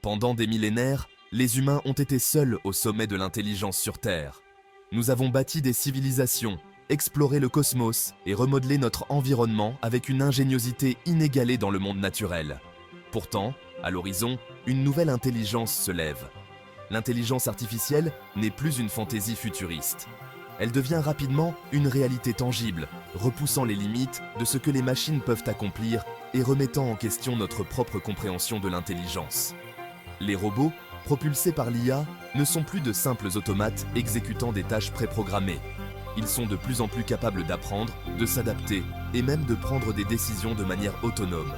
Pendant des millénaires, les humains ont été seuls au sommet de l'intelligence sur Terre. Nous avons bâti des civilisations, exploré le cosmos et remodelé notre environnement avec une ingéniosité inégalée dans le monde naturel. Pourtant, à l'horizon, une nouvelle intelligence se lève. L'intelligence artificielle n'est plus une fantaisie futuriste. Elle devient rapidement une réalité tangible, repoussant les limites de ce que les machines peuvent accomplir et remettant en question notre propre compréhension de l'intelligence. Les robots, propulsés par l'IA, ne sont plus de simples automates exécutant des tâches préprogrammées. Ils sont de plus en plus capables d'apprendre, de s'adapter et même de prendre des décisions de manière autonome.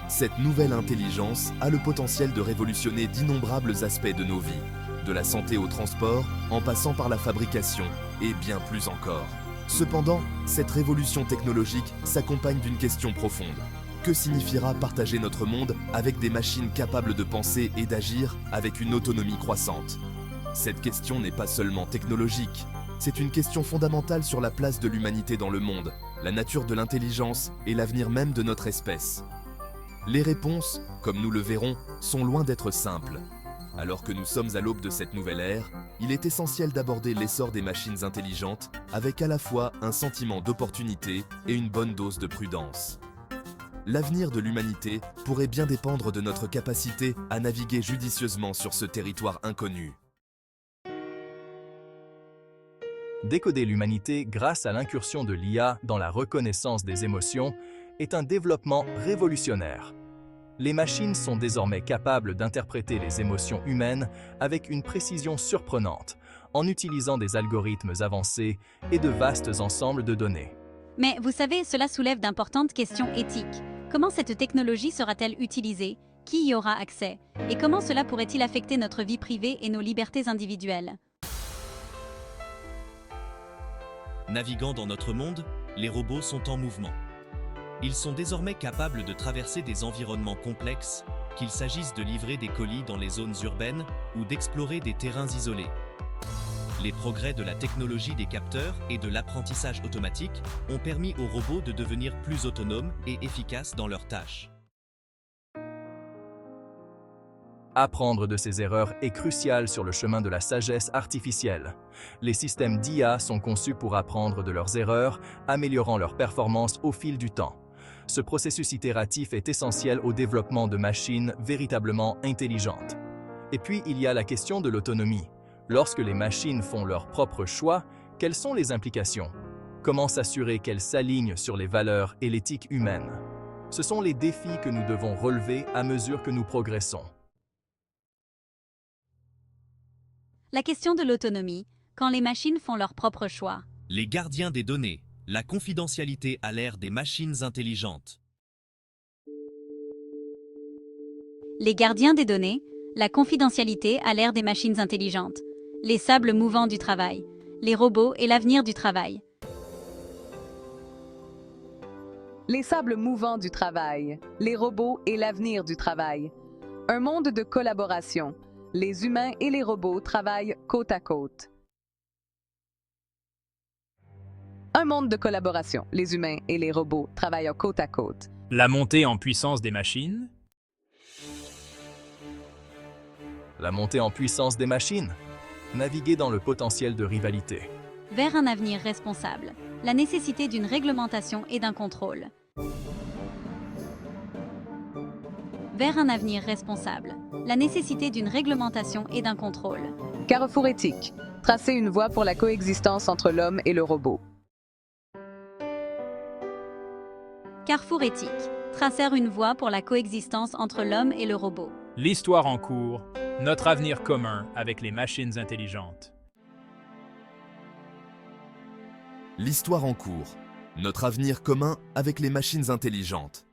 Cette nouvelle intelligence a le potentiel de révolutionner d'innombrables aspects de nos vies, de la santé au transport, en passant par la fabrication et bien plus encore. Cependant, cette révolution technologique s'accompagne d'une question profonde. Que signifiera partager notre monde avec des machines capables de penser et d'agir avec une autonomie croissante? Cette question n'est pas seulement technologique, c'est une question fondamentale sur la place de l'humanité dans le monde, la nature de l'intelligence et l'avenir même de notre espèce. Les réponses, comme nous le verrons, sont loin d'être simples. Alors que nous sommes à l'aube de cette nouvelle ère, il est essentiel d'aborder l'essor des machines intelligentes avec à la fois un sentiment d'opportunité et une bonne dose de prudence. L'avenir de l'humanité pourrait bien dépendre de notre capacité à naviguer judicieusement sur ce territoire inconnu. Décoder l'humanité grâce à l'incursion de l'IA dans la reconnaissance des émotions est un développement révolutionnaire. Les machines sont désormais capables d'interpréter les émotions humaines avec une précision surprenante, en utilisant des algorithmes avancés et de vastes ensembles de données. Mais vous savez, cela soulève d'importantes questions éthiques. Comment cette technologie sera-t-elle utilisée? Qui y aura accès? Et comment cela pourrait-il affecter notre vie privée et nos libertés individuelles? Naviguant dans notre monde, les robots sont en mouvement. Ils sont désormais capables de traverser des environnements complexes, qu'il s'agisse de livrer des colis dans les zones urbaines ou d'explorer des terrains isolés. Les progrès de la technologie des capteurs et de l'apprentissage automatique ont permis aux robots de devenir plus autonomes et efficaces dans leurs tâches. Apprendre de ses erreurs est crucial sur le chemin de la sagesse artificielle. Les systèmes d'IA sont conçus pour apprendre de leurs erreurs, améliorant leur performance au fil du temps. Ce processus itératif est essentiel au développement de machines véritablement intelligentes. Et puis, il y a la question de l'autonomie. Lorsque les machines font leurs propres choix, quelles sont les implications? Comment s'assurer qu'elles s'alignent sur les valeurs et l'éthique humaine? Ce sont les défis que nous devons relever à mesure que nous progressons. La question de l'autonomie, quand les machines font leurs propres choix. Les gardiens des données, la confidentialité à l'ère des machines intelligentes. Les gardiens des données, la confidentialité à l'ère des machines intelligentes. Les sables mouvants du travail, les robots et l'avenir du travail. Les sables mouvants du travail, les robots et l'avenir du travail. Un monde de collaboration. Les humains et les robots travaillent côte à côte. Un monde de collaboration. Les humains et les robots travaillent côte à côte. La montée en puissance des machines. La montée en puissance des machines. Naviguer dans le potentiel de rivalité. Vers un avenir responsable. La nécessité d'une réglementation et d'un contrôle. Vers un avenir responsable. La nécessité d'une réglementation et d'un contrôle. Carrefour éthique. Tracer une voie pour la coexistence entre l'homme et le robot. Carrefour éthique. Tracer une voie pour la coexistence entre l'homme et le robot. L'histoire en cours. Notre avenir commun avec les machines intelligentes. L'histoire en cours. Notre avenir commun avec les machines intelligentes.